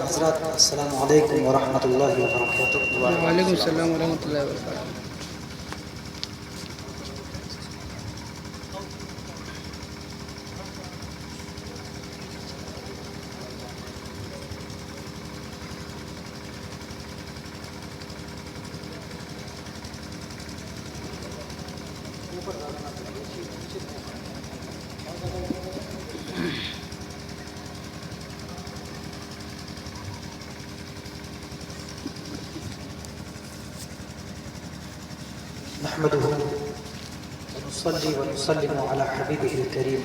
حضرات السلام علیکم ورحمۃ اللہ وبرکاتہ۔ وعلیکم السلام ورحمۃ اللہ وبرکاتہ۔ نحمده ونصلي ونسلم على حبيبه الكريم،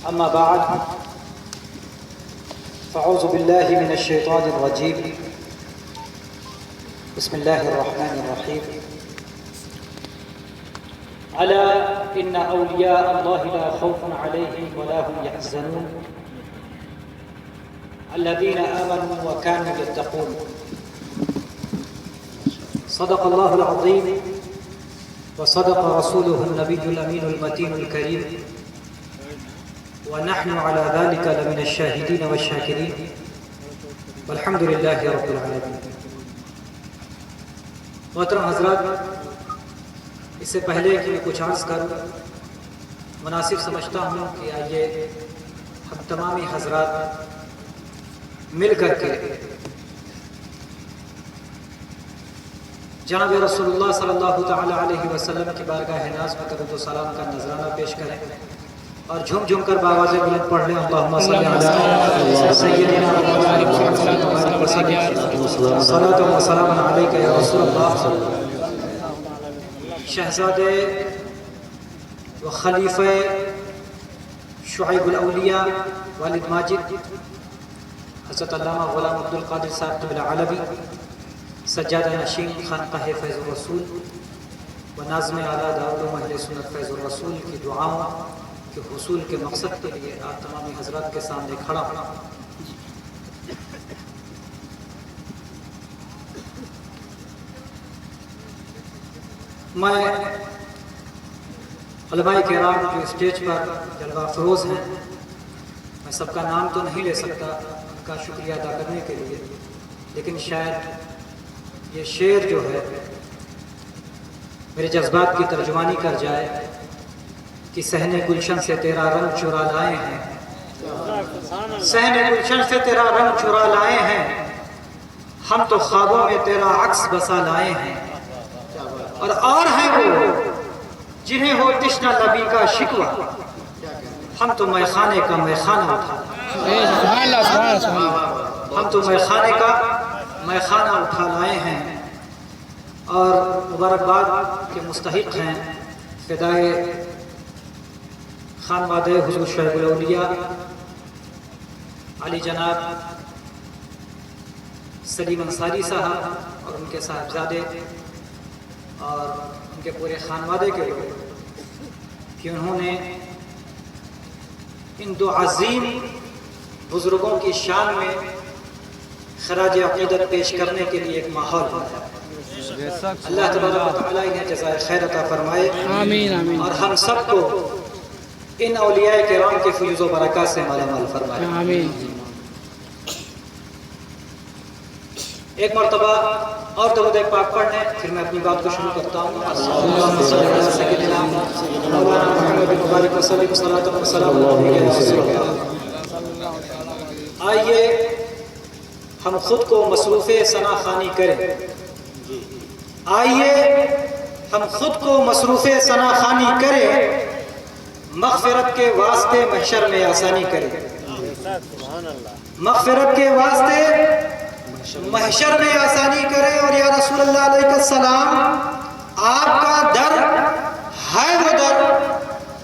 أما بعد فأعوذ بالله من الشيطان الرجيم، بسم الله الرحمن الرحيم، ألا إن أولياء الله لا خوف عليهم ولا هم يحزنون الذين آمنوا وكانوا يتقون۔ صدق الله العظيم وصدق رسوله النبي الأمين المتين الكريم، ونحن على ذلك لمن الشاهدين والشاكرين، والحمد لله رب العالمين۔ محترم حضرات، اس سے پہلے کہ میں کچھ عرض کروں، مناسب سمجھتا ہوں کہ آئیے ہم تمامی حضرات مل کر کے جناب رسول اللہ صلی اللہ تعالی علیہ وسلم کی بارگاہ ناز میں درود و سلام کا نذرانہ پیش کریں اور جھوم جھوم کر بآواز بلند پڑھ لیں اللہم صلی علی سیدنا محمد صلاۃ و سلام علیک یا رسول اللہ۔ شہزادے و خلیفہ شعیب الاولیاء والد ماجد حضرت علامہ غلام عبدالقادر صاحب طب العلوی، سجادہ نشین خانقاہ فیض الرسول و ناظم اعلیٰ دارالعلوم اہل سنت فیض الرسول کی دعاؤں کے حصول کے مقصد کے لیے آپ تمامی حضرات کے سامنے کھڑا ہوں۔ میں علماء کرام جو اسٹیج پر جلوہ افروز ہیں، میں سب کا نام تو نہیں لے سکتا ان کا شکریہ ادا کرنے کے لیے، لیکن شاید یہ شعر جو ہے میرے جذبات کی ترجمانی کر جائے کہ صحن گلشن سے تیرا رنگ چرا لائے ہیں، صحن گلشن سے تیرا رنگ چرا لائے ہیں، ہم تو خوابوں میں تیرا عکس بسا لائے ہیں، اور ہیں وہ جنہیں ہو تشنہ لبی کا شکوہ، ہم تو میخانے کا میخانہ اٹھا، ہم تو میخانے کا میخانہ اٹھا لائے ہیں، اور مبارکباد کے مستحق ہیں فدائے خانوادہ حضور شعیب الاولیاء علی جناب سلیم انصاری صاحب اور ان کے صاحبزادے اور ان کے پورے خانوادے کے لوگ کہ انہوں نے ان دو عظیم بزرگوں کی شان میں خراج عقیدت پیش کرنے کے لیے ایک ماحول بنایا۔ اللہ تبارک و تعالیٰ انہیں جزائے خیر عطا فرمائے، آمین آمین، اور ہم سب کو ان اولیاء کرام کے فیوز و برکات سے مالا مال فرمائے، آمین۔ ایک مرتبہ اور درود پاک پڑھنے پھر میں اپنی بات کو شروع کرتا ہوں۔ اللہم صلی علی سیدنا مولانا محمد مبارک وسلم صلاۃ و سلام علیک یا رسول اللہ۔ آئیے ہم خود کو مصروف ثنا خوانی کریں، آئیے ہم خود کو مصروف ثنا خوانی کریں، مغفرت کے واسطے محشر میں آسانی کریں، مغفرت کے واسطے محشر میں آسانی کریں، اور یا رسول اللہ علیہ السلام آپ کا در ہے وہ در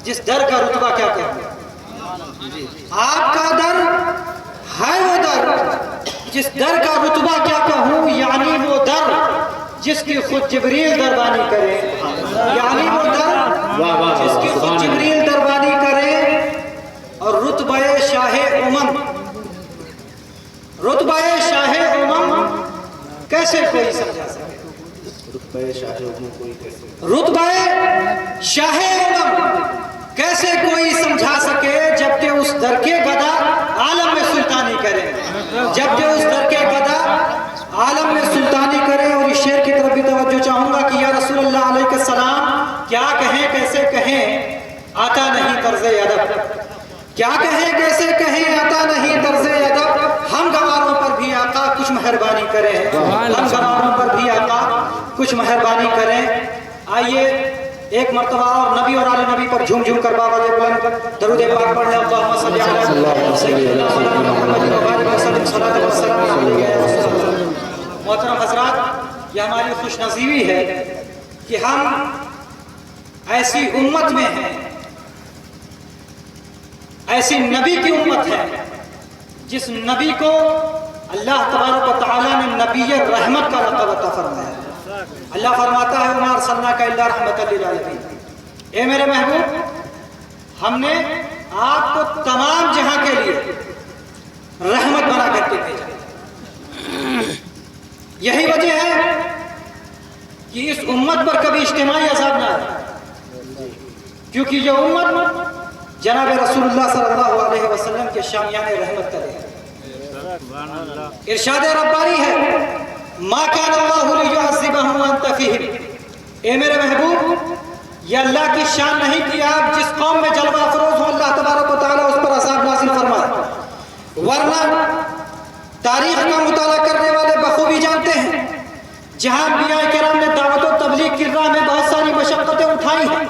جس در کا رتبہ کیا کہتے ہیں، آپ کا در ہے وہ در جس در کا رتبہ کیا کہوں، یعنی وہ در جس کی خود جبریل دربانی کرے، یعنی وہ در جس کی خود جبریل دربانی کرے، اور رتبہ شاہ امم، رتبہ شاہ امم کیسے کوئی سمجھا سکے، رتبہ شاہ امم کیسے کوئی سمجھا سکے، جبکہ اس در کے گدا عالم میں سلطانی ادب، کیا کہیں کیسے کہیں آتا نہیں طرز ادب، ہم گواروں پر بھی آقا کچھ مہربانی کریں، ہم گواروں پر بھی آقا کچھ مہربانی کریں۔ آئیے ایک مرتبہ اور نبی اور آل نبی پر جھوم جھوم کر بابا بلند درود پاک پڑھ لیں۔ اللہم صلی علی سیدنا محمد وآلہ وسلم صلاۃ و سلام علیہ۔ محترم حضرات، یہ ہماری خوش نصیبی ہے کہ ہم ایسی امت میں ہیں، ایسی نبی کی امت ہے جس نبی کو اللہ تبارک و تعالیٰ نے نبی رحمت کا لقب عطا فرمایا۔ اللہ فرماتا ہے وَمَا أَرْسَلْنَاكَ إِلَّا رَحْمَةً لِلْعَالَمِينَ، اے میرے محبوب، ہم نے آپ کو تمام جہاں کے لیے رحمت بنا کر کے بھیجا۔ یہی وجہ ہے کہ اس امت پر کبھی اجتماعی عذاب نہ آئے، کیونکہ یہ امت جناب رسول اللہ صلی اللہ علیہ وسلم کے شامیان رحمت کرے۔ ارشاد ربانی ہے ما کان اللہ لیعذبہم وانت فیہم، اے میرے محبوب، یہ اللہ کی شان نہیں کہ آپ جس قوم میں جلوہ افروز ہو اللہ تبارک و تعالیٰ اس پر عذاب نازل فرمائے، ورنہ تاریخ کا مطالعہ کرنے والے بخوبی جانتے ہیں جہاں انبیاء کرام نے دعوت و تبلیغ کی راہ میں بہت ساری مشقتیں اٹھائی ہیں،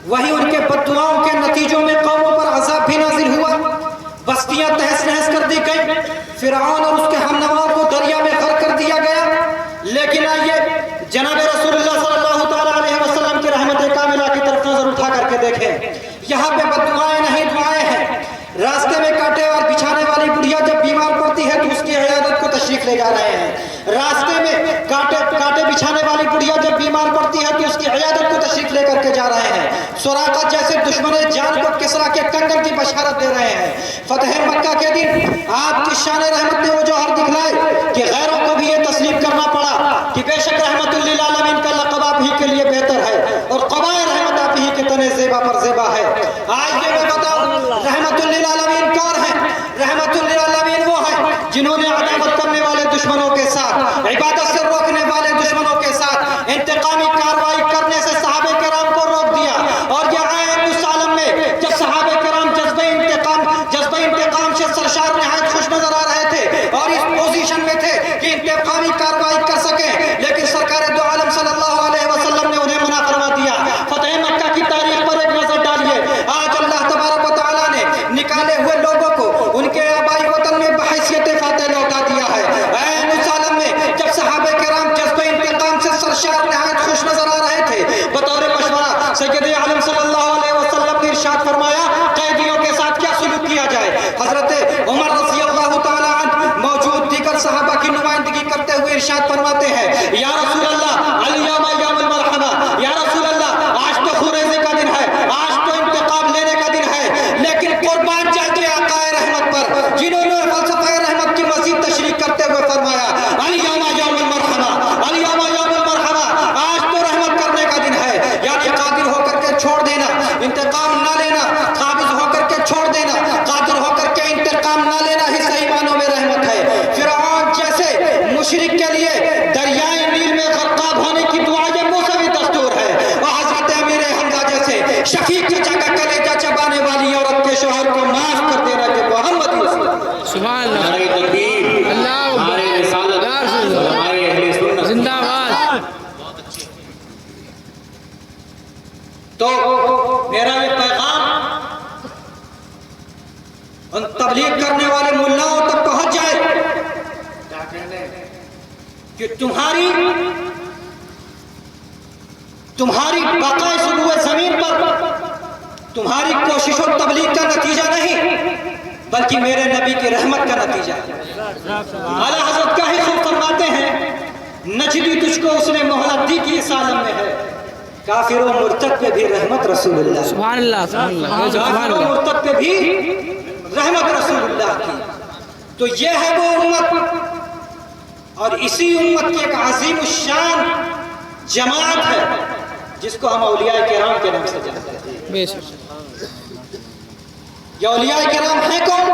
وہیں ان کے بددعاؤں کے نتیجوں میں قوموں پر عذاب بھی نازل ہوا، بستیاں تہس نہس کر دی گئی، فرعون اور اس کے ہم نواؤں کو دریا میں غرق کر دیا گیا۔ لیکن آئیے جناب رسول اللہ صلی اللہ تعالیٰ علیہ وسلم کی رحمت کاملہ کی طرف نظر اٹھا کر کے دیکھیں، یہاں پہ بددعائیں نہیں دعائیں ہیں۔ راستے میں کانٹے اور بچھانے والی بڑھیا جب بیمار پڑتی ہے تو اس کی عیادت کو تشریف لے جا رہے ہیں، راستے میں کانٹے بچھانے والی بڑھیا جب بیمار پڑتی ہے تو اس کی عیادت کو تشریف لے کر کے جا رہے ہیں، سراقہ جیسے دشمن جان کو کسرا کے کنگن کی بشارت دے رہے ہیں۔ فتح مکہ کے دن آپ کی شان رحمت نے وہ جوہر دکھلائے کہ غیروں کو بھی یہ تسلیم کرنا پڑا کہ بے شک رحمت للعالمین کا لقب آپ ہی کے لیے بہتر ہے اور قبائے رحمت آپ ہی کے تنے زیبا پر زیبا ہے۔ آج یہ میں بتاؤں رحمت للعالمین کون ہے؟ رحمت للعالمین وہ ہے جنہوں نے عداوت کرنے والے دشمنوں کے ساتھ، عبادت سے روکنے والے دشمنوں کے ساتھ انتقامی کارروائی کرنے سے صحابہ کرام کو روک دیا، اور یہ آئے اس عالم میں جب صحابہ کرام جذبہ انتقام سے سرشار نہایت خوش نظر آ رہے تھے اور اس پوزیشن میں تھے کہ انتقامی کارروائی کر سکیں، لیکن سرکار دو عالم صلی اللہ علیہ وسلم نے انہیں منع کروا دیا۔ فتح مکہ کی تاریخ پر ایک نظر ڈالیے، آج اللہ تبارک و تعالیٰ نے نکالے ہوئے لوگوں کو ان کے آبائی وطن میں بحیثیت فاتح لوٹا دیا ہے۔ عین اس عالم میں جب صحابہ کرام جذبہ انتقام سے سرشار نہایت خوش نظر آ رہے تھے، بطور مشورہ سید عالم صلی اللہ علیہ وسلم نے ارشاد فرمایا قیدیوں کے ساتھ کیا سلوک کیا جائے۔ حضرت عمر رضی اللہ تعالیٰ عنہ موجود دیگر صحابہ کی نمائندگی کرتے ہوئے ارشاد فرماتے ہیں یا رسول اللہ الیوم یوم المرحمہ، یا رسول اللہ آج تو خوریزے کا دن ہے، آج تو انتقام لینے کا دن ہے، لیکن قربان جاتے آقا رحمت پر جنہوں نے فلسفہ رحمت کی مزید تشریح کرتے ہوئے فرمایا الیوم یوم المرحمہ، الیوم یوم المرحمہ، آج تو رحمت کرنے کا دن ہے، یعنی قادر ہو کر کے چھوڑ دینا، انتقام نہ لینا، قابض ہو کر کے چھوڑ دینا، قادر ہو کر کے انتقام نہ لینا ہی صحیح معنوں میں رحمت ہے۔ فرعون جیسے مشرک کے لیے دریائے نیل میں غرقاب ہونے کی دعا یہ موسمی دستور ہے، اور حضرت امیر حمزہ جیسے شفیق چچا کا کلیجہ چبانے والی عورت کے شوہر کو معاف کر دینا کہ محمد سبحان اللہ، ہماری تکبیر، اللہ ہماری رسالت، ہماری اہل سنت زندہ باد۔ تو میرا یہ پیغام ان تبلیغ کرنے والے ملاؤں تک پہنچ جائے کہ تمہاری بقا اس روئے زمین پر تمہاری کوشش و تبلیغ کا نتیجہ نہیں بلکہ میرے نبی کی رحمت کا نتیجہ ہے۔ اعلیٰ حضرت کا ہی خوب فرماتے ہیں نجلی تجھ کو اس نے مہلت دی کی اس عالم میں ہے، کافر و مرتد پہ بھی رحمت رسول اللہ، سبحان اللہ، سبحان اللہ، سبحان کافر و اللہ۔ مرتد پہ بھی رحمت رسول اللہ کی۔ تو یہ ہے وہ امت، اور اسی امت کی ایک عظیم الشان جماعت ہے جس کو ہم اولیاء کرام کے نام سے جانتے ہیں۔ بے شک یہ اولیاء کرام ہیں کون؟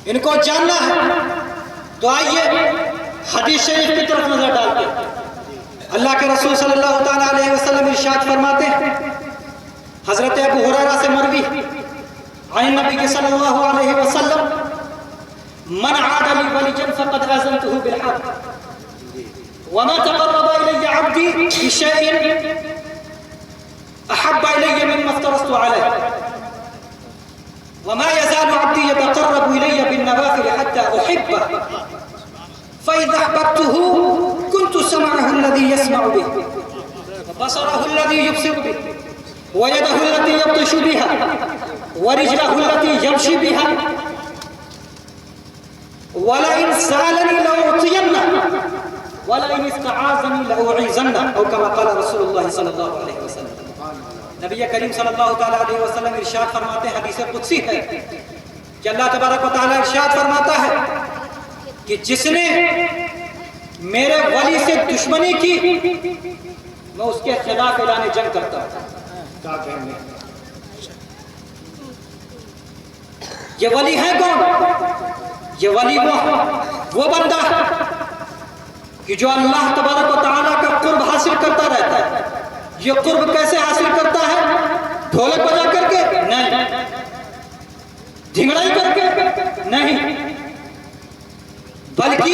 ان کو جاننا ہے تو آئیے حدیث شریف کی طرف نظر ڈالتے ہیں۔ اللہ کے رسول صلی اللہ تعالیٰ علیہ وسلم ارشاد فرماتے ہیں حضرت ابو ہریرہ سے مروی عن النبی صلی اللہ علیہ وسلم من عاد لی ولیا فقد آذنته بالحرب وما تقرب الی عبدی بشیء احب الی مما افترضت علیہ وما يزال عبدي يتقرب الي بالنوافل حتى احبه فاذا احببته كنت سمعه الذي يسمع به وبصره الذي يبصر به ويده التي يبطش بها ورجله التي يمشي بها ولئن سالني لاعطينه ولئن استعاذني لاعيذنه او كما قال رسول الله صلى الله عليه وسلم. نبی کریم صلی اللہ تعالیٰ علیہ وسلم ارشاد فرماتے ہیں، حدیث قدسی ہے کہ اللہ تبارک و تعالیٰ ارشاد فرماتا ہے کہ جس نے میرے ولی سے دشمنی کی میں اس کے خلاف اعلان جنگ کرتا ہوں. یہ ولی ہے کون؟ یہ ولی وہ بندہ کہ جو اللہ تبارک و تعالیٰ کا قرب حاصل کرتا رہتا ہے. یہ قرب کیسے حاصل کرتا ہے؟ ڈھولک بجا کر کے نہیں، دھنگڑائی کر کے نہیں، بلکہ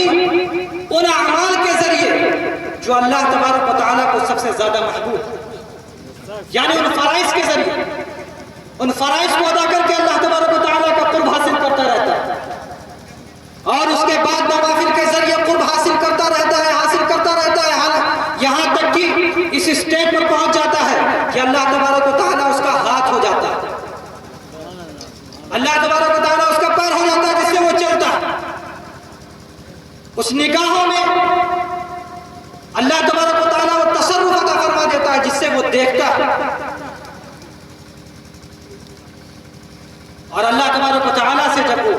ان اعمال کے ذریعے جو اللہ تبارک و تعالیٰ کو سب سے زیادہ محبوب، یعنی ان فرائض کے ذریعے، ان فرائض کو ادا کر کے اللہ تبارک و تعالیٰ کا قرب حاصل کرتا رہتا ہے، اور اس کے بعد نوافل کے ذریعے قرب حاصل کرتا رہتا ہے، یہاں تک کہ اس اسٹیج پر پہنچ جاتا ہے کہ اللہ تبارک و تعالیٰ اس کا ہاتھ ہو جاتا ہے، اللہ تبارک و تعالیٰ اس کا پیر ہو جاتا ہے جس سے وہ چلتا ہے. اس نگاہوں میں اللہ تبارک و تعالیٰ وہ تصرف عطا فرما دیتا ہے جس سے وہ دیکھتا ہے، اور اللہ تبارک و تعالیٰ سے جب وہ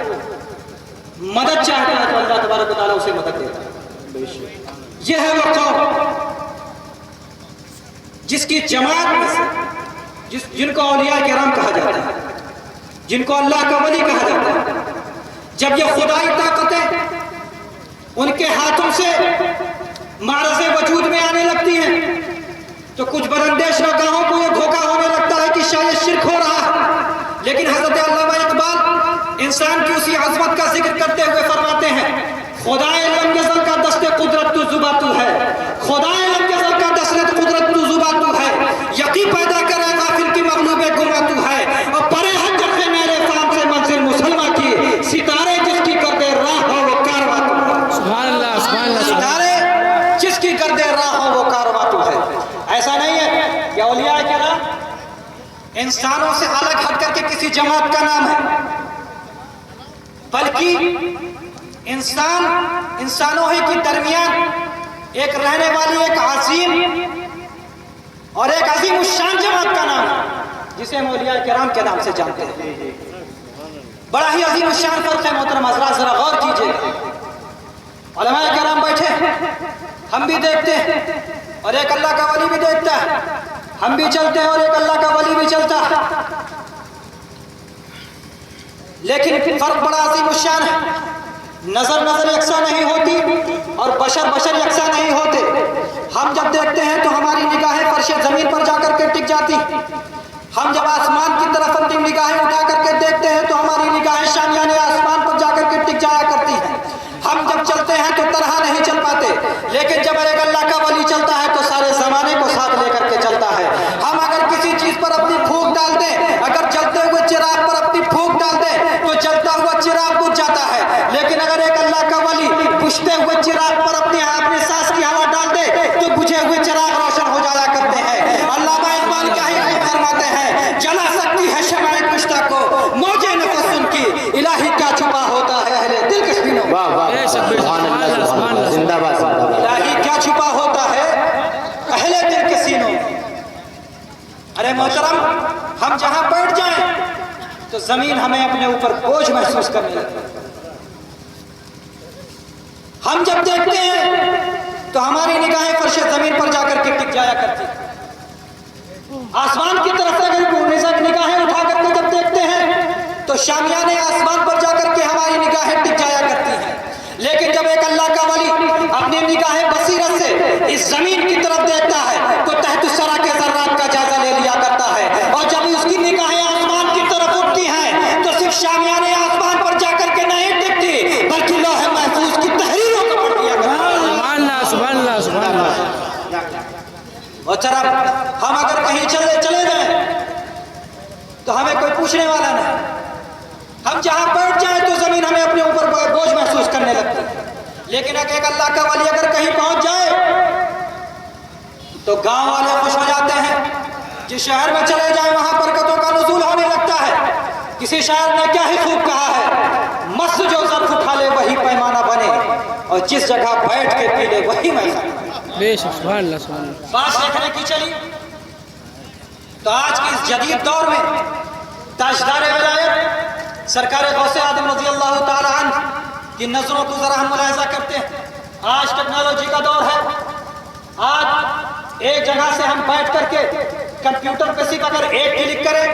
مدد چاہتا ہے تو اللہ تبارک و تعالیٰ اسے مدد دیتا ہے. یہ ہے وہ قوم جس کی جماعت میں سے جن کو اولیاء کرام کہا جاتا ہے، جن کو اللہ کا ولی کہا جاتا ہے، جب یہ خدائی طاقتیں ان کے ہاتھوں سے معرض وجود میں آنے لگتی ہیں تو کچھ بداندیش نگاہوں کو یہ دھوکہ ہونے لگتا ہے کہ شاید شرک ہو رہا ہے. لیکن حضرت علامہ اقبال انسان کی اسی عظمت کا ذکر کرتے ہوئے فرماتے ہیں، خدائے لم یزل کا دست قدرت تو زباں تو ہے، خدائے لم یزل کا دست قدرت تو زباں تو ہے، یقی پیدا کرے غافل کی مغلوب گمراہ تو ہے، اور پرے حق جب سے میرے فام سے منزل مسلمہ کی، ستارے جس کی کردے راہ ہو وہ کارواں تو ہے. سبحان اللہ، سبحان اللہ. ستارے جس کی کردے راہ ہو وہ کارواں تو ہے. ایسا نہیں ہے کہ اولیاء کرام انسانوں سے الگ ہٹ کر کے کسی جماعت کا نام ہے، بلکہ انسانوں ہی کے درمیان ایک رہنے والی ایک عظیم اور ایک عظیم الشان جماعت کا نام ہے جسے ہم اولیاء کرام کے نام سے جانتے ہیں. بڑا ہی عظیم الشان فرق ہے محترم حضرات، ذرا غور کیجئے. علماء کرام بیٹھے، ہم بھی دیکھتے ہیں اور ایک اللہ کا ولی بھی دیکھتا ہے، ہم بھی چلتے ہیں اور ایک اللہ کا ولی بھی چلتا ہے، لیکن فرق بڑا عظیم الشان ہے. نظر یکساں نہیں ہوتی اور بشر یکساں نہیں ہوتے. ہم جب دیکھتے ہیں تو ہماری نگاہیں فرش زمین پر جا کر کے ٹک جاتی، ہم جب آسمان کی طرف اپنی نگاہیں اٹھا کر کے دیکھتے ہیں تو ہماری نگاہیں شامیان آسمان پر جا کر کے ٹک جایا کرتی ہیں. ہم جب چلتے ہیں تو طرح نہیں چل پاتے، لیکن جب ایک اللہ کا ولی چلتا ہے تو سارے زمانے کو ساتھ لے کر کے چلتا ہے. ہم اگر کسی چیز پر اپنی پھونک ڈال دیں، اگر چلتے ہوئے چراغ پر اپنی پھونک ڈال دیں تو چلتا ہوا چراغ بجھ جاتا ہے، لیکن اگر ایک اللہ کا ولی بجھتے ہوئے چراغ پر اپنے سانس کی ہوا ڈال دے تو بجھے ہوئے چراغ روشن ہو جایا کرتے ہیں. علامہ اقبال کیا ہی فرماتے ہیں، جلا سکتی ہے شمع کشتہ کو موجے نفس ان کی، الہی کیا چھپا ہوتا ہے اہل دل کے سینوں میں. زندہ باد. الہی کیا چھپا ہوتا ہے اہل دل کے سینوں میں. ارے محترم، ہم جہاں بیٹھ جائیں تو زمین ہمیں اپنے اوپر بوجھ محسوس کرنے لگتی ہے. ہم جب دیکھتے ہیں تو ہماری نگاہیں فرش زمین پر جا کر کے ٹک جایا کرتی ہیں. آسمان کی طرف اگر نگاہیں اٹھا کر کے جب دیکھتے ہیں تو شامیان آسمان پر جا کر کے ہماری نگاہیں ٹک جایا کرتی ہیں. لیکن جب ایک اللہ کا ولی اپنی نگاہیں بصیرت سے اس زمین کی طرف دیکھتا ہے تو تحت الثری کے ذرات کا جائزہ لے لیا کرتا ہے، اور جب محترم ہم اگر کہیں چلے جائیں تو ہمیں کوئی پوچھنے والا نہیں. ہم جہاں بیٹھ جائیں تو زمین ہمیں اپنے اوپر بوجھ محسوس کرنے لگتی ہے. لیکن ایک اللہ کا ولی اگر کہیں پہنچ جائے تو گاؤں والے خوش ہو جاتے ہیں. جس شہر میں چلے جائیں وہاں برکتوں کا نزول ہونے لگتا ہے. کسی شاعر نے کیا ہی خوب کہا ہے, مست جو ظرف اٹھا لے وہی پیمانہ بنے, اور جس جگہ بیٹھ کے پی لے وہی میخانہ. بے شک سبحان اللہ سبحان اللہ. بات دیکھنے کی چلی تو آج کے اس جدید دور میں تاجدار ولایت سرکار غوث اعظم رضی اللہ تعالی عنہ کی نظروں کو ذرا ہم ملاحظہ کرتے ہیں. آج ٹیکنالوجی کا دور ہے. آج ایک جگہ سے ہم بیٹھ کر کے کمپیوٹر پہ صرف اگر ایک کلک کریں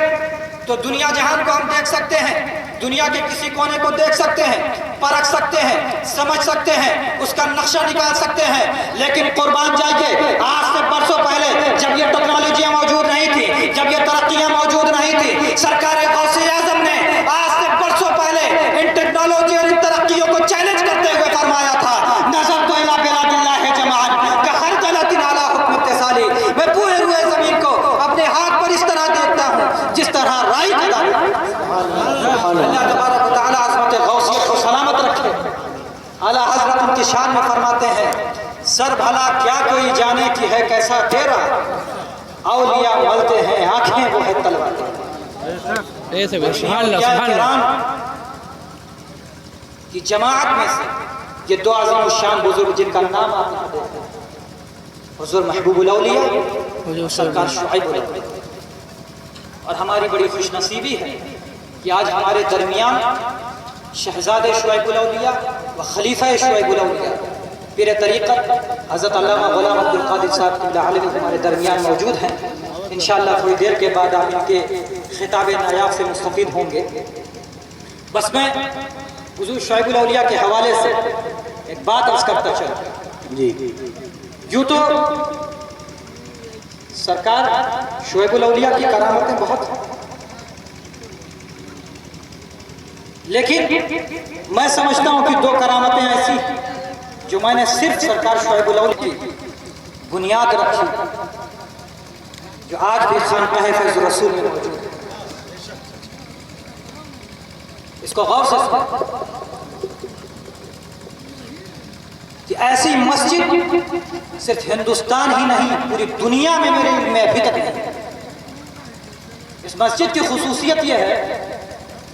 تو دنیا جہان کو ہم دیکھ سکتے ہیں, دنیا کے کسی کونے کو دیکھ سکتے ہیں, پرکھ سکتے ہیں, سمجھ سکتے ہیں, اس کا نقشہ نکال سکتے ہیں. لیکن قربان جائیے, آج سے برسوں پہلے جب یہ ٹیکنالوجیاں موجود نہیں تھی, جب یہ ترقیاں موجود نہیں تھی, سرکار غوث اعظم نے آج سے برسوں پہلے ان ٹیکنالوجی اور ان ترقیوں کو چیلنج کرتے ہوئے فرمایا تھا, نظر تو الی بلاد اللہ جمعان کہ ہر غلط اعلیٰ حکم اتصالی. میں پورے ہوئے زمین کو اپنے ہاتھ پر اس طرح دیکھتا ہوں جس طرح رائی کا دانا. اللہ تبارک و تعالی عظمت غوثیت کو سلامت رکھے. اعلیٰ حضرت ان کی شان میں فرماتے ہیں, سر بھلا کیا کوئی جانے کی ہے کیسا تیرا, اولیاء ملتے ہیں آنکھیں وہ ہے تلوار. ایسے بے سبحان اللہ سبحان اللہ. کی جماعت میں سے یہ دو عظیم الشان بزرگ جن کا نام آپ نے دیکھا, حضور محبوب الاولیاء سرکار شعیب الاولیاء. اور ہماری بڑی خوش نصیبی ہے کہ آج ہمارے درمیان شہزاد شعیب الاولیاء و خلیفہ شعیب الاولیاء پیر طریقت حضرت علامہ غلام عبد القادر صاحب قبلہ علیہ ہمارے درمیان موجود ہیں. انشاءاللہ تھوڑی دیر کے بعد آپ ان کے خطاب نایاب سے مستفید ہوں گے. بس میں حضور شعیب الاولیاء کے حوالے سے ایک بات عرض کرتا چلوں. یوں تو سرکار شعیب الاولیاء کی کرامتیں بہت ہیں, لیکن میں سمجھتا ہوں کہ دو کرامتیں ایسی ہیں جو میں نے صرف سرکار شعیب الاولیاء کی بنیاد رکھی, جو آج بھی خانقاہ فیض الرسول میں موجود ہے. اس کو غور سے سنیں کہ ایسی مسجد صرف ہندوستان ہی نہیں پوری دنیا میں میرے علم میں ابھی تک نہیں. اس مسجد کی خصوصیت یہ ہے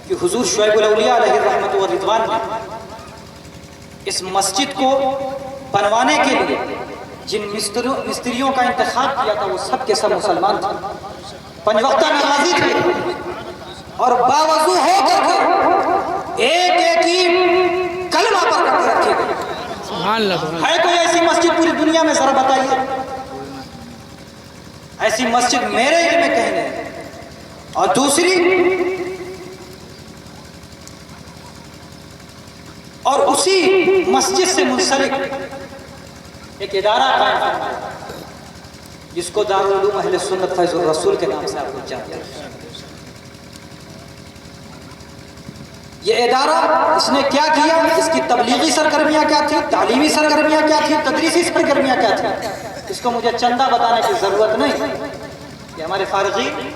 کہ حضور شعیب الاولیاء علیہ الرحمت و رضوان نے اس مسجد کو بنوانے کے لیے جن مستریوں کا انتخاب کیا تھا وہ سب کے سب مسلمان تھے, 5 وقتہ نمازی تھے, اور باوضو ہو کر کے ایک ایک ہی کلمہ پر کر کے رکھے گئے. سبحان اللہ سبحان اللہ. ہے کوئی ایسی مسجد پوری دنیا میں ذرا بتائیے. ایسی مسجد میرے علم میں کہیں نہیں. اور دوسری, اور اسی مسجد سے منسلک ایک ادارہ قائم فرمایا جس کو دارالعلوم اہل سنت فیض الرسول کے نام سے آپ لوگ جانتے ہیں. یہ ادارہ اس نے کیا کیا, اس کی تبلیغی سرگرمیاں کیا تھی, تعلیمی سرگرمیاں کیا تھی, تدریسی سرگرمیاں کیا تھی, اس کو مجھے چندہ بتانے کی ضرورت نہیں. کہ ہمارے فارغین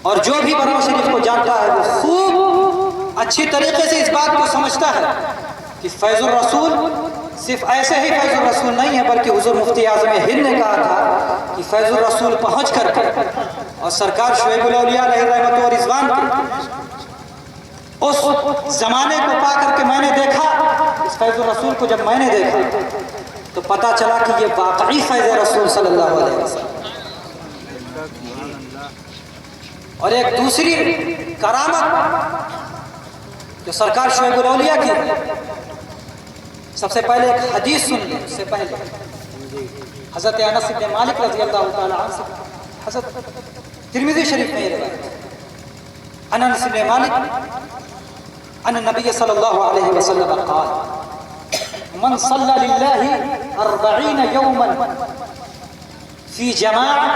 اور جو بھی برو شریف کو جانتا ہے وہ خوب اچھی طریقے سے اس بات کو سمجھتا ہے کہ فیض الرسول صرف ایسے ہی فیض الرسول نہیں ہے, بلکہ حضور مفتی اعظم ہند نے کہا تھا کہ فیض الرسول پہنچ کر کے اور سرکار شعیب الاولیاء علیہ الرحمت و رضوان کے اس زمانے کو پا کر کے میں نے دیکھا, اس فیض الرسول کو جب میں نے دیکھا تو پتا چلا کہ یہ واقعی فیض رسول صلی اللہ علیہ وسلم. اور ایک دوسری کرامت جو سرکار شعیب الاولیاء کی, سب سے پہلے ایک حدیث سن لیں. اس سے پہلے حضرت انس بن مالک رضی اللہ تعالی عنہ سے, حضرت ترمذی شریف میں یہ روایت ہے, انس بن مالک ان النبي صلى الله عليه وسلم قال من صلى لله 40 يوما في جماعة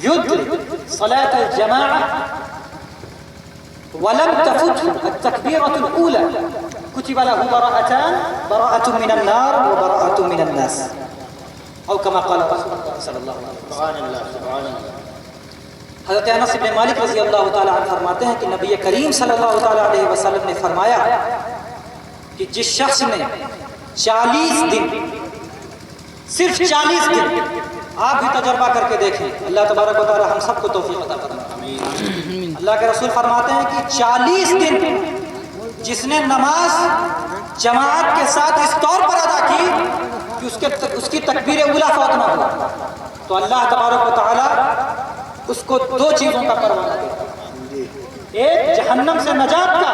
يدرك صلاة الجماعة ولم تفته التكبيرة الأولى كتب له براءة من النار وبراءة من الناس. او کما قال رسول اللہ صلی اللہ علیہ وسلم۔ حضرت انس بن مالک رضی اللہ تعالی عنہ فرماتے ہیں کہ نبی کریم صلی اللہ تعالی علیہ وسلم نے فرمایا کہ جس شخص نے 40 دن، صرف 40 دن، آپ بھی تجربہ کر کے دیکھیں، اللہ تبارک و تعالی ہم سب کو توفیق عطا فرمائے۔ اللہ کے رسول فرماتے ہیں کہ 40 دن جس نے نماز جماعت کے ساتھ اس طور پر ادا کی کہ اس کی تکبیر اولیٰ فوت نہ ہو، تو اللہ تبارک و تعالی اس کو 2 چیزوں کا پروانہ دیتا ہے، ایک جہنم سے نجات کا،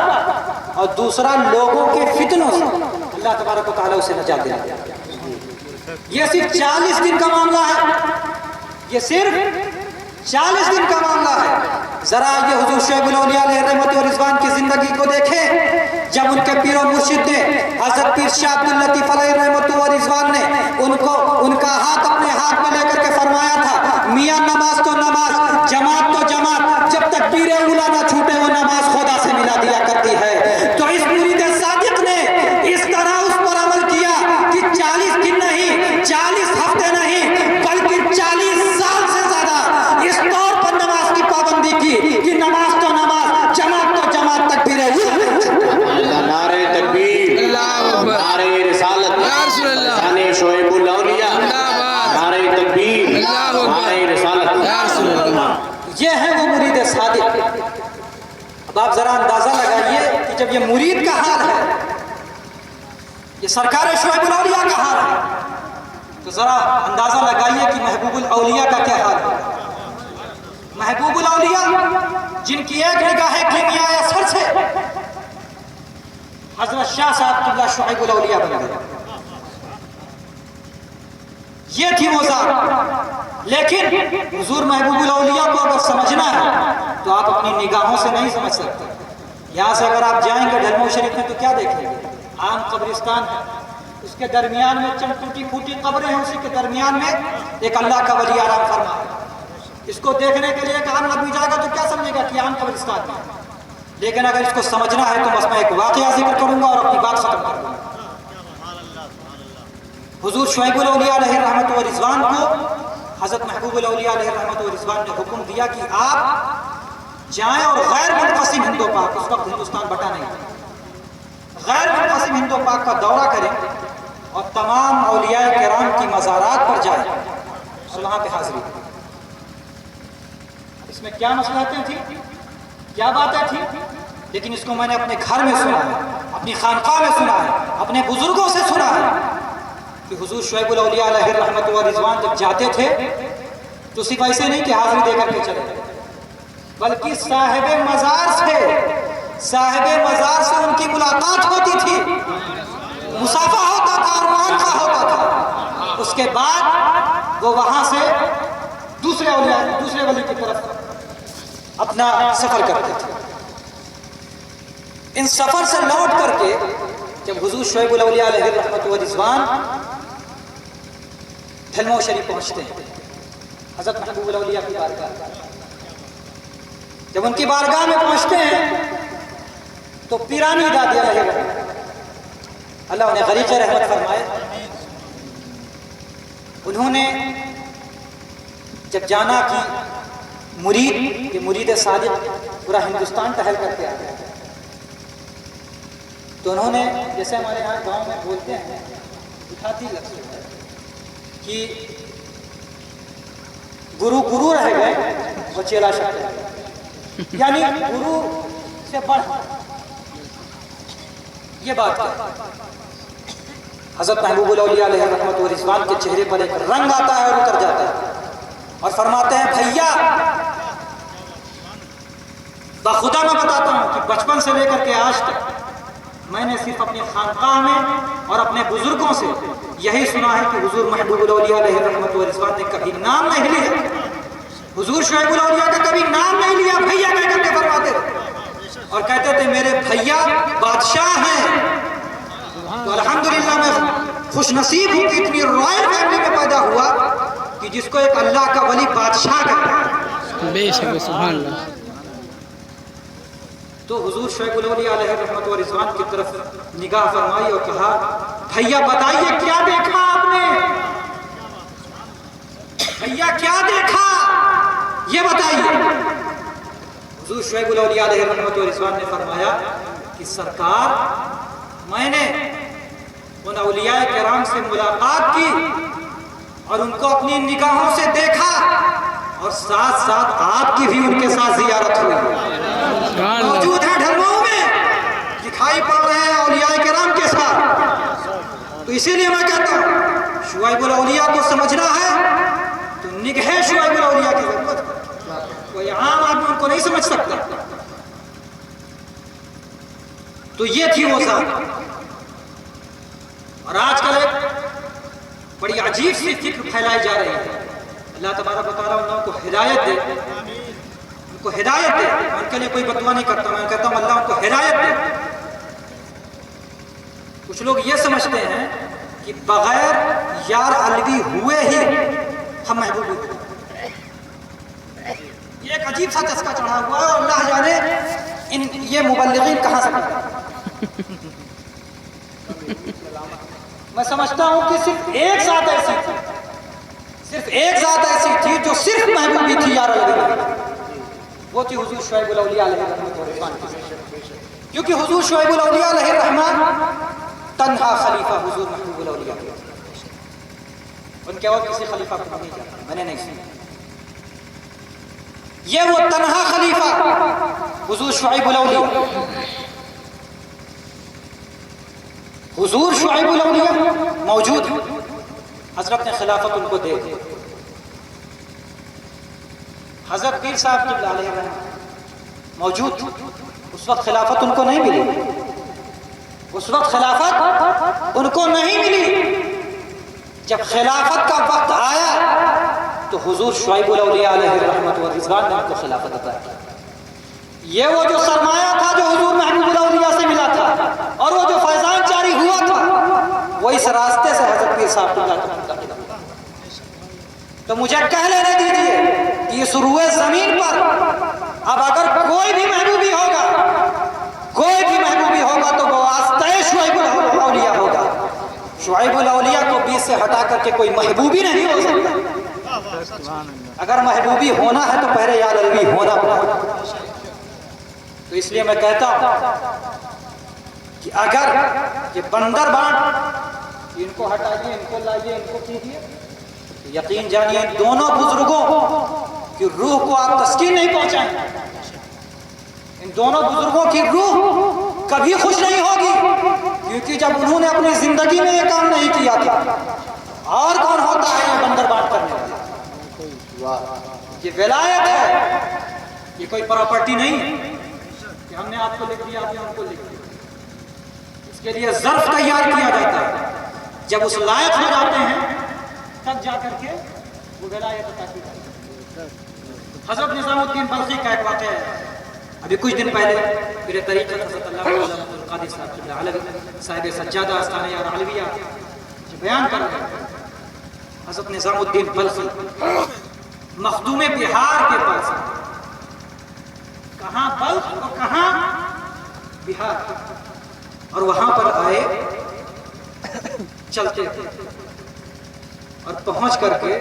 اور دوسرا لوگوں کے فتنوں سے اللہ تبارک و تعالی اسے نجات دیتا ہے۔ یہ صرف 40 دن کا معاملہ ہے، یہ صرف 40 دن کا معاملہ ہے۔ ذرا یہ حضور شعیب الاولیاء علیہ رحمت و رضوان کی زندگی کو دیکھیں، جب ان کے پیر و مرشد نے حضرت پیر شاہ عبد اللطیف علیہ رحمت و رضوان نے ان کا ہاتھ اپنے ہاتھ میں لے کر کے فرمایا تھا، میاں نماز تو نماز، جماعت تو جماعت، جب تک پیر اولیاء نہ چھوٹے وہ نماز خدا سے ملا دیا کرتی ہے۔ تو اس مرید صادق نے اس طرح اس پر عمل کیا کہ 40 دن نہیں، 40 ہفتے نہیں، بلکہ 40 سال سے زیادہ اس طور پر نماز کی پابندی کی کہ نماز تو نماز، جماعت تو جماعت، تکبیر نعرہ تکبیر، نعرہ رسالت، شان شعیب الاولیاء، نعرہ تکبیر، نعرہ رسالت۔ یہ ہے وہ مرید صادق۔ اب آپ ذرا اندازہ لگائیے کہ جب یہ مرید کا حال ہے، یہ سرکار شعیب الاولیاء کا حال ہے، تو ذرا اندازہ لگائیے کہ محبوب الاولیاء کا کیا حال ہے۔ محبوب الاولیاء جن کی ایک نگاہ کیمیا اثر سے حضرت شاہ صاحب قبلہ شعیب الاولیاء بن گئے، یہ تھی وہ ذات۔ لیکن حضور محبوب الاولیاء کو اگر سمجھنا ہے تو آپ اپنی نگاہوں سے نہیں سمجھ سکتے۔ یہاں سے اگر آپ جائیں گے ڈھلمو شریف میں تو کیا دیکھیں گے؟ عام قبرستان ہے، اس کے درمیان میں چند ٹوٹی پھوٹی قبریں ہیں، اسی کے درمیان میں ایک اللہ کا ولی آرام فرما ہے۔ اس کو دیکھنے کے لیے ایک عام آدمی جائے گا تو کیا سمجھے گا کہ عام قبرستان میں ہے، لیکن اگر اس کو سمجھنا ہے تو بس میں ایک واقعہ ذکر کروں گا اور اپنی بات ختم کر دوں گا۔ حضور شعیب الاولیاء علیہ رحمت و رضوان کو حضرت محبوب الاولیاء علیہ رحمت و رضوان نے حکم دیا کہ آپ جائیں اور غیر منقسم ہند و پاک، اس وقت ہندوستان بٹا نہیں تھا، غیر منقسم ہند و پاک کا دورہ کریں اور تمام اولیاء کرام کی مزارات پر جائیں اور وہاں پہ حاضری کریں۔ اس میں کیا مصلحتیں تھیں، کیا باتیں تھیں، لیکن اس کو میں نے اپنے گھر میں سنا ہے، اپنی خانقاہ میں سنا ہے، اپنے بزرگوں سے سنا ہے کہ حضور شعیب الاولیاء علیہ رحمت و رضوان جب جاتے تھے تو صرف ایسے نہیں کہ حاضری دے کر کے چلے، بلکہ صاحب مزار سے ان کی ملاقات ہوتی تھی، مصافحہ ہوتا تھا اور معانقہ ہوتا تھا۔ اس کے بعد وہ وہاں سے دوسرے ولی کی طرف اپنا سفر کرتے تھے۔ ان سفر سے لوٹ کر کے جب حضور شعیب الاولیاء علیہ رحمت و رضوان ڈھلمو شریف پہنچتے ہیں، حضرت محبوب الاولیاء کی بارگاہ، جب ان کی بارگاہ میں پہنچتے ہیں تو پیرانی دادی علیہ اللہ انہیں غریق رحمت فرمائے، انہوں نے جب جانا کہ یہ مرید صادق پورا ہندوستان ٹہل کر کے آیا، تو انہوں نے جیسے ہمارے یہاں گاؤں میں بولتے ہیں دکھاتی لفظ کہ گرو رہ گئے اور چیلا شکر، یعنی گرو سے بڑھ یہ بات ہے۔ حضرت محبوب الاولیاء علیہ رحمت و رضوان کے چہرے پر ایک رنگ آتا ہے اور اتر جاتا ہے اور فرماتے ہیں بھیا بخدا میں بتاتا ہوں کہ بچپن سے لے کر کے آج تک میں نے صرف اپنی خانقاہ میں اور اپنے بزرگوں سے یہی سنا ہے کہ حضور محبوب الاولیاء علیہ رحمت و رضوان نے کبھی نام نہیں لیا، حضور شعیب الاولیاء کا کبھی نام نہیں لیا، بھیا کہہ کر کے فرماتے تھے اور کہتے تھے میرے بھیا بادشاہ ہیں۔ تو الحمدللہ میں خوش نصیب ہوں کہ اتنی رائل فیملی میں پیدا ہوا کہ جس کو ایک اللہ کا ولی بادشاہ کہتا ہے۔ بے شک، سبحان اللہ۔ تو حضور شعیب الاولیاء علیہ رحمت و رضوان کی طرف نگاہ فرمائی اور کہا بھیا بتائیے کیا دیکھا آپ نے؟ کیا دیکھا یہ بتائیے. حضور شعیب الاولیاء علیہ رحمت و رضوان نے فرمایا کہ سرکار میں نے ان اولیاء کرام سے ملاقات کی اور ان کو اپنی نگاہوں سے دیکھا اور ساتھ ساتھ آپ کی بھی ان کے ساتھ زیارت ہوئی. موجود ہیں ڈھلواؤں میں, دکھائی پڑ رہے ہیں اولیاء کرام کے ساتھ. تو اسی لیے میں کہتا ہوں شعیب الاولیاء کو سمجھنا ہے تو نگہ شعیب الاولیاء کی ضرورت ہے. کوئی عام آدمی ان کو نہیں سمجھ سکتا. تو یہ تھی وہ ذات. اور آج کل ایک بڑی عجیب سی فکر پھیلائی جا رہی ہے. اللہ تبارک و تعالیٰ ان لوگوں کو ہدایت دے, ان کو ہدایت دے. میں ان کے لیے کوئی بدعا نہیں کرتا, میں کہتا ہوں اللہ ان کو ہدایت دے. کچھ لوگ یہ سمجھتے ہیں کہ بغیر یار علوی ہوئے ہی ہم محبوب ہوتے ہیں. یہ ایک عجیب سا چسکا چڑھا ہوا ہے اور اللہ جانے یہ مبلغین کہاں سے کرتے ہیں. میں سمجھتا ہوں کہ صرف ایک ذات ایسی تھی جو صرف محبوبی تھی یار علوی, وہ تھی حضور شعیب الاولیاء علیہ الرحمن. کیونکہ حضور شعیب الاولیاء علیہ الرحمن تنہا خلیفہ حضور محبوب الاولیاء, ان کے اور کسی خلیفہ کو نہیں جاتا, میں نے نہیں سنا. یہ وہ تنہا خلیفہ حضور شعیب الاولیاء, حضور شعیب الاولیاء موجود ہیں. حضرت نے خلافت ان کو دے دی. حضرت پیر صاحب قبلہ علیہ الرحمہ موجود تھے. اس وقت خلافت ان کو نہیں ملی, اس وقت خلافت ان کو نہیں ملی. جب خلافت کا وقت آیا تو حضور شعیب الاولیاء علیہ الرحمۃ والرضوان نے ان کو خلافت عطا کی. یہ وہ جو سرمایہ تھا جو حضور محبوب الاولیاء سے ملا تھا اور وہ جو فیضان جاری ہوا تھا وہ اس راستے سے حضرت پیر صاحب کو منتقل ہوا. تو مجھے کہہ لینے دیجیے کہ اس روئے زمین پر اب اگر کوئی بھی محبوبی ہوگا تو وہ واسطہ شعیب الاولیاء ہوگا. شعیب الاولیاء کو بیچ سے ہٹا کر کے کوئی محبوبی نہیں ہو سکتا. اگر محبوبی ہونا ہے تو پہلے یا علوی ہونا پڑا. تو اس لیے میں کہتا ہوں کہ اگر یہ بندر بانٹ ان کو ہٹائیے, ان کو لائیے, ان کو کیجیے, یقین جانیے ان دونوں بزرگوں کی روح کو آپ تسکین نہیں پہنچائیں. ان دونوں بزرگوں کی روح کبھی خوش نہیں ہوگی, کیونکہ جب انہوں نے اپنی زندگی میں یہ کام نہیں کیا تھا. اور کون ہوتا ہے یہ بندر بانٹ کرنے والا؟ یہ ولایت ہے, یہ کوئی پراپرٹی نہیں ہے کہ ہم نے آپ کو لکھ دیا, آپ نے ہم کو لکھ دیا. اس کے لیے ظرف تیار کیا جاتا ہے. جب اس لائق ہو جاتے ہیں تب جا کر کے وہ ولایت عطا کی جاتی ہے. حضرت نظام الدین بلخی کا ایک واقعہ ہے. ابھی کچھ دن پہلے میرے طریقت حضرت اللہ القادری صاحب سجادہ آستانہ یار علویہ جو بیان کر رہے ہیں. حضرت نظام الدین بلخی مخدوم بہار کے پاس, کہاں بلخ اور کہاں بہار, اور وہاں پر آئے چلتے تھے اور پہنچ کر کے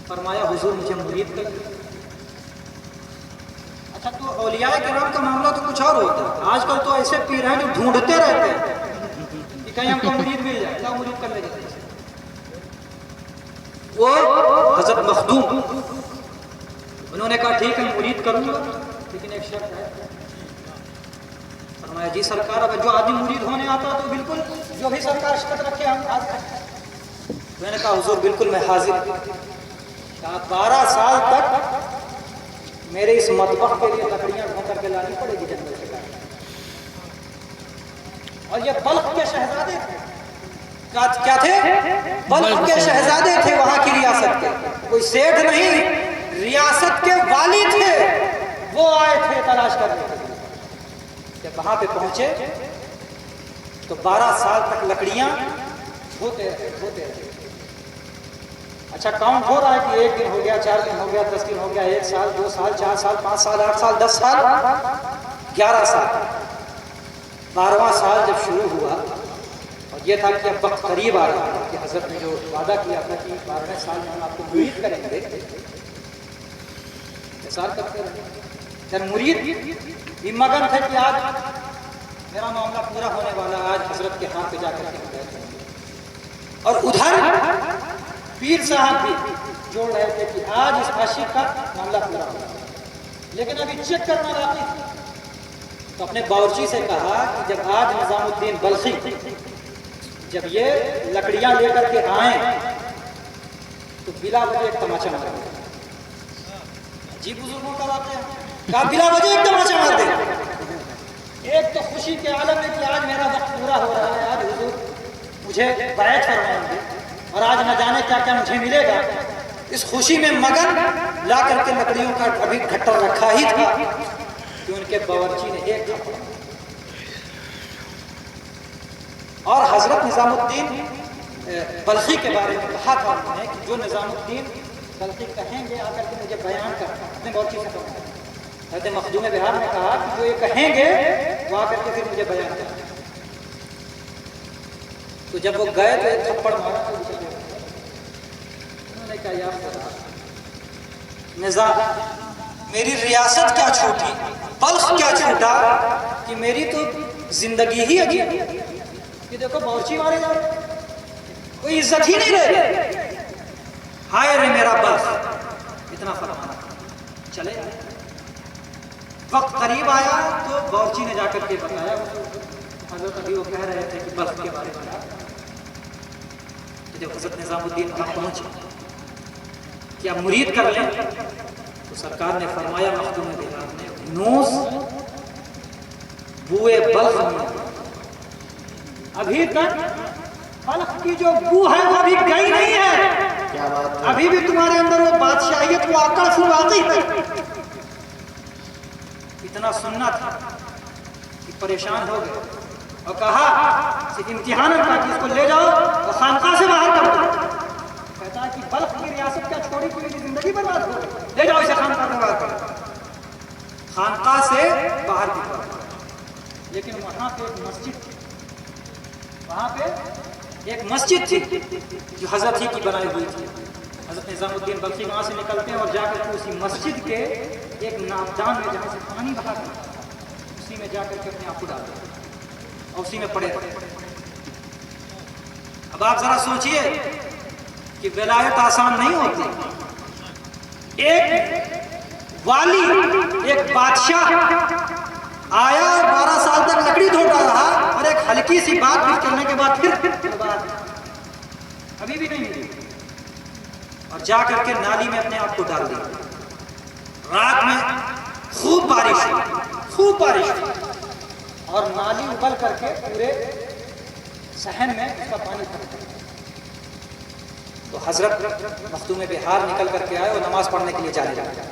فرمایا حضور مجھے مرید کر. اچھا تو اولیاء کرام کا معاملہ تو کچھ اور ہوتا ہے. آج کل تو ایسے پیر ہیں جو ڈھونڈتے رہتے ہیں کہ کہیں ہم کو مرید مل جائے, اللہ مرید کر لے جاتے ہیں. وہ حضرت مخدوم انہوں نے کہا ٹھیک ہے مرید کروں گا لیکن ایک شرط ہے. فرمایا جی سرکار, اگر جو آدمی مرید ہونے آتا تو بالکل جو بھی سرکار شرط رکھے ہم حاضر ہیں. میں نے کہا حضور بالکل میں حاضر ہوں. 12 سال تک میرے اس مطبخ کے لیے لکڑیاں ڈھونڈ کر کے لانی پڑے گی جنگل سے. اور یہ بلخ کے شہزادے تھے. کیا تھے؟ بلخ کے شہزادے تھے, وہاں کی ریاست کے. کوئی سیٹھ نہیں, ریاست کے والی تھے. وہ آئے تھے تلاش کرنے. جب وہاں پہ پہنچے تو 12 سال تک لکڑیاں ڈھوتے رہے. اچھا کاؤنٹ ہو رہا ہے کہ 1 دن ہو گیا, 4 دن ہو گیا, 10 دن ہو گیا, 1 سال, 2 سال, 4 سال, 5 سال, 8 سال, 10 سال, 11 سال. 12واں سال جب شروع ہوا اور یہ تھا کہ اب وقت قریب آ رہا ہے کہ حضرت نے جو وعدہ کیا تھا کہ 12 سال میں ہم آپ کو مرید کریں گے، انتظار کرتے رہے۔ پھر مرید بھی مگن تھے کہ آج میرا معاملہ پورا ہونے والا، آج حضرت کے ہاتھ پہ جا کر کے بیٹھ جائیں گے۔ اور ادھر پیر صاحب بھی جوڑ رہے تھے کہ آج اس عاشق کا معاملہ پورا ہوگا، لیکن ابھی چیک کرنا باقی تھا۔ تو اپنے باورچی سے کہا کہ جب آج نظام الدین بلخی جب یہ لکڑیاں لے کر کے آئیں تو بلا وجہ ایک تماچا مار دیں۔ جی بزرگوں کا واقعہ کہا بلا وجہ ایک تماچا مار دیں۔ ایک تو خوشی کے عالم میں کہ آج میرا وقت پورا ہو رہا ہے، آج حضور مجھے بیعت فرمائیں گے اور آج نہ جانے کیا کیا مجھے ملے گا۔ اس خوشی میں مگن لا کر کے لکڑیوں کا ابھی گھٹر رکھا ہی تھا کہ ان کے باورچی نے ایک تھپڑ اور حضرت نظام الدین بلخی کے بارے میں کہا تھا انہوں نے کہ جو نظام الدین بلخی کہیں گے آ کر کے مجھے بیان کرنا، اپنے باورچی سے کہا۔ حضرت مخدوم بہار نے کہا کہ جو یہ کہیں گے وہ آ کر کے پھر مجھے بیان کرنا۔ تو جب وہ گئے تو ایک تھپڑ مارا تو انہوں نے کہا یا خدا نظام، میری ریاست کیا چھوٹی، بلخ کیا چھوٹا کہ میری تو زندگی ہی عجیب ہے کہ دیکھو باورچی مارے جا رہے، کوئی عزت ہی نہیں رہے۔ ہائے رے میرا بلخ، اتنا فرمانا چلے۔ وقت قریب آیا تو باورچی نے جا کر کے بتایا، حضرت ابھی وہ کہہ رہے تھے کہ بلخ کے بارے میں جب حضرت نظام الدین وہاں پہنچے کیا مرید کر لیں، تو سرکار نے فرمایا مخدوم بہار نے نوز بوئے بلخ میں ابھی تک بلخ کی جو بو ہے وہ ابھی گئی نہیں ہے، ابھی بھی تمہارے اندر وہ بادشاہیت وہ آکڑ باقی ہے۔ اتنا سننا تھا کہ پریشان ہو گئے اور کہا صرف امتحان کا کہ اس کو لے جاؤ اور خانقاہ سے باہر کر دو۔ کہتا ہے کہ بلخ کی ریاست کیا چھوڑی کہ میری زندگی برباد ہو، لے جاؤ اسے خانقاہ سے باہر کر دو۔ خانقاہ سے باہر نکالا، لیکن وہاں پہ ایک مسجد تھی، وہاں پہ ایک مسجد تھی جو حضرت ہی کی بنائی ہوئی تھی۔ حضرت نظام الدین بلخی وہاں سے نکلتے ہیں اور جا کر کے اسی مسجد کے ایک ناودان میں جہاں سے پانی بہا کرتا اسی میں جا کر کے اپنے آپ کو ڈالتے اور اسی میں پڑے رہتے۔ اب آپ ذرا سوچئے کہ ولایت آسان نہیں ہوتی۔ ایک والی، ایک بادشاہ آیا اور 12 سال تک لکڑی دھوتا رہا اور ایک ہلکی سی بات بھی کرنے کے بعد پھر ابھی بھی نہیں ملی اور جا کر کے نالی میں اپنے آپ کو ڈال دیا۔ رات میں خوب بارش ہوئی اور نالی ابل کر کے پورے صحن میں اس کا پانی بھر گیا۔ تو حضرت مخدوم بہار نکل کر کے آئے اور نماز پڑھنے کے لیے جانے لگے،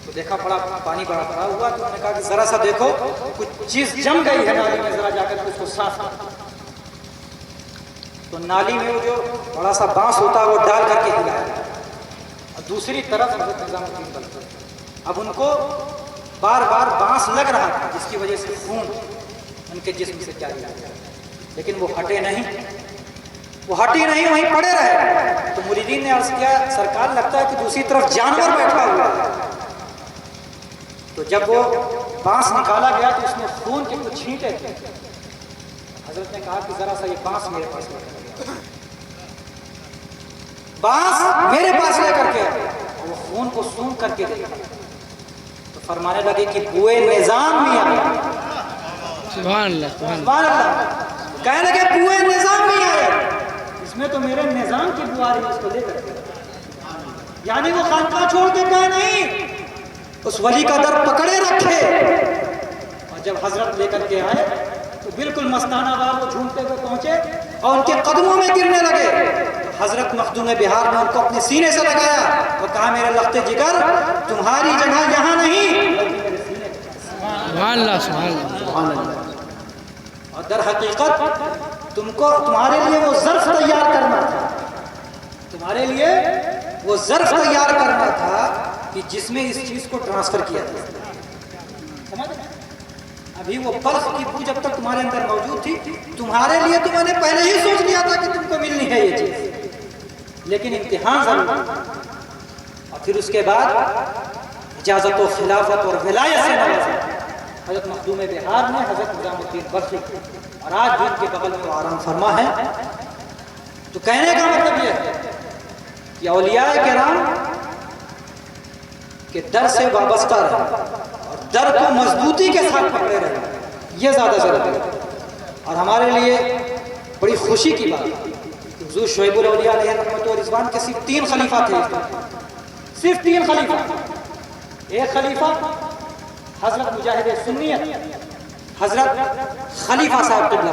تو دیکھا پڑا پانی بڑا بڑا ہوا، تو انہوں نے کہا کہ ذرا سا دیکھو کچھ چیز جم گئی ہے نالی میں، ذرا جا کر کے اس کو صاف کرو۔ تو نالی میں وہ جو بڑا سا بانس ہوتا ہے وہ ڈال کر کے ہلایا اور دوسری طرف حضرت نظام الدین بلخی، اب ان کو بار بار بانس لگ رہا تھا جس کی وجہ سے خون ان کے جسم سے جاری ہوا، لیکن وہ ہٹے نہیں، وہیں پڑے رہے۔ تو مریدین نے عرض کیا سرکار لگتا ہے کہ دوسری طرف جانور بیٹھا ہوا ہے۔ تو جب وہ بانس نکالا گیا تو اس میں خون کے کچھ چھینٹے تھے۔ حضرت نے کہا کہ ذرا سا یہ بانس میرے پاس لے کر کے، بانس میرے پاس لے کر کے وہ خون کو سونگ کر کے دے، تو فرمانے لگے کہ بوئے نظام میں آیا۔ سبحان اللہ سبحان اللہ، کہنے لگے بوئے نظام میں آیا، اس میں تو میرے نظام کی بو آ رہی ہے، اس کو لے کر کے۔ یعنی وہ خانقاہ چھوڑ کے گئے نہیں، اس ولی کا در پکڑے رکھے، اور جب حضرت لے کر کے آئے تو بالکل مستانہ وار وہ جھومتے ہوئے پہنچے اور ان کے قدموں میں گرنے لگے۔ حضرت مخدوم بہار نے ان کو اپنے سینے سے لگایا اور کہا میرے لخت جگر تمہاری جگہ یہاں نہیں، سبحان اللہ سبحان اللہ۔ اور در حقیقت تمہارے لیے وہ ظرف تیار کرنا تھا، تمہارے لیے وہ ظرف تیار کرنا تھا کہ جس میں اس چیز کو ٹرانسفر کیا تھا۔ سمجھ ابھی وہ بلخ کی بو جب تک تمہارے اندر موجود تھی تمہارے لیے تو میں نے پہلے ہی سوچ لیا تھا کہ تم کو ملنی ہے یہ چیز، لیکن امتحان ضرور ہے۔ اور پھر اس کے بعد اجازت و خلافت اور ولایت سے نوازا حضرت مخدوم بہار نے حضرت نظام الدین بلخی کو، اور آج بھی ان کے بغل میں وہ آرام فرما ہے۔ تو کہنے کا مطلب یہ ہے کہ اولیاء کرام کہ در سے وابستہ رہے اور در کو مضبوطی کے ساتھ پکڑے رہے، یہ زیادہ ضروری ہے۔ اور ہمارے لیے بڑی خوشی کی بات ہے کہ حضور شعیب الاولیاء علیہ رحمت و رضوان کے صرف 3 خلیفہ تھے، صرف 3 خلیفہ۔ ایک خلیفہ حضرت مجاہد سنیت حضرت خلیفہ صاحب قبلہ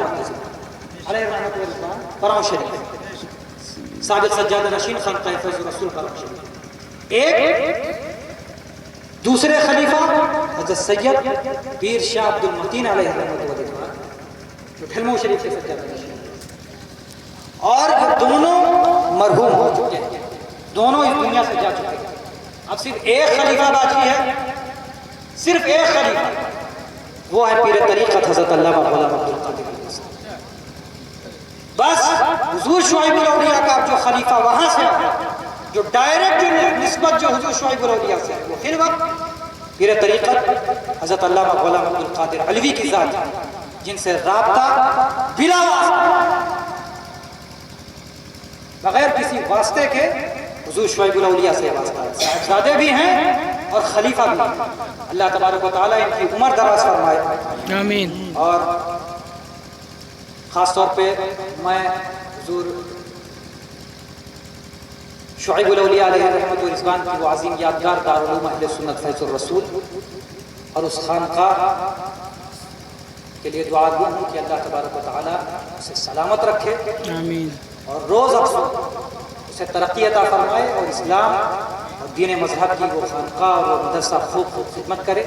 علیہ رحمت و رضوان پراؤں شریف، سابق سجادہ نشین خانقاہ فیض رسول پراؤں شریف۔ ایک دوسرے خلیفہ حضرت سید پیر شاہ عبد المتین علیہ رحمۃ و رضوان جو ڈھلمو شریف کے سجادہ نشین، اور یہ دونوں مرحوم ہو چکے ہیں، دونوں اس دنیا سے جا چکے ہیں۔ اب صرف ایک خلیفہ باقی ہے، صرف ایک خلیفہ، وہ ہے پیر طریقت حضرت علامہ غلام عبد القادر علیہ السلام۔ بس حضور شعیب الاولیاء کا جو خلیفہ وہاں سے آیا، جو ڈائریکٹ نسبت جو حضور شعیب الاولیاء سے ہے، وہ پھر وقت پیر طریقت حضرت علامہ غلام عبد القادر علوی کی ذات ہے، جن سے رابطہ بلا واسطہ، بغیر کسی واسطے کے حضور شعیب الاولیاء سے واسطہ ہے۔ صاحبزادے بھی ہیں اور خلیفہ بھی ہیں۔ اللہ تبارک و تعالیٰ ان کی عمر دراز فرمائے، آمین۔ اور خاص طور پہ میں حضور شعیب الاولیاء علیہ رحمت و رضوان کی وہ عظیم یادگار دارالعلوم اہل سنت فیض الرسول اور اس خانقاہ کے لیے دعا گو ہوں کہ اللہ تبارک و تعالیٰ اسے سلامت رکھے آمین۔ اور روز افزوں اسے ترقی عطا فرمائے، اور اسلام اور دین مذہب کی وہ خانقاہ اور وہ مدرسہ خوب خدمت کرے،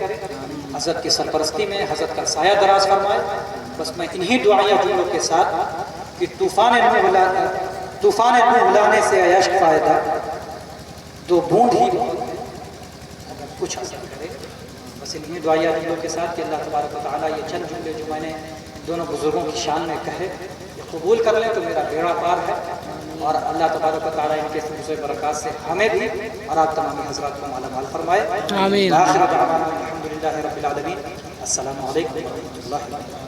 حضرت کی سرپرستی میں حضرت کا سایہ دراز فرمائے۔ بس میں انہی دعائیں جملوں کے ساتھ کہ طوفان نوح لانے سے عیش فائدہ، 2 بوند ہی کچھ حاصل کرے۔ بس انہی دعائیں جملوں کے ساتھ کہ اللہ تبارک و تعالیٰ یہ چند جملے جو میں نے دونوں بزرگوں کی شان میں کہے یہ قبول کر لیں تو میرا بیڑا پار ہے، اور اللہ تبارک و تعالیٰ ان کے فیض و برکات سے ہمیں بھی اور آپ تمامی حضرات کو مالا مال فرمائے۔ آمین۔ آخر دعوانا الحمدللہ رب العالمین۔ السلام علیکم ورحمۃ اللہ وبرکاتہ۔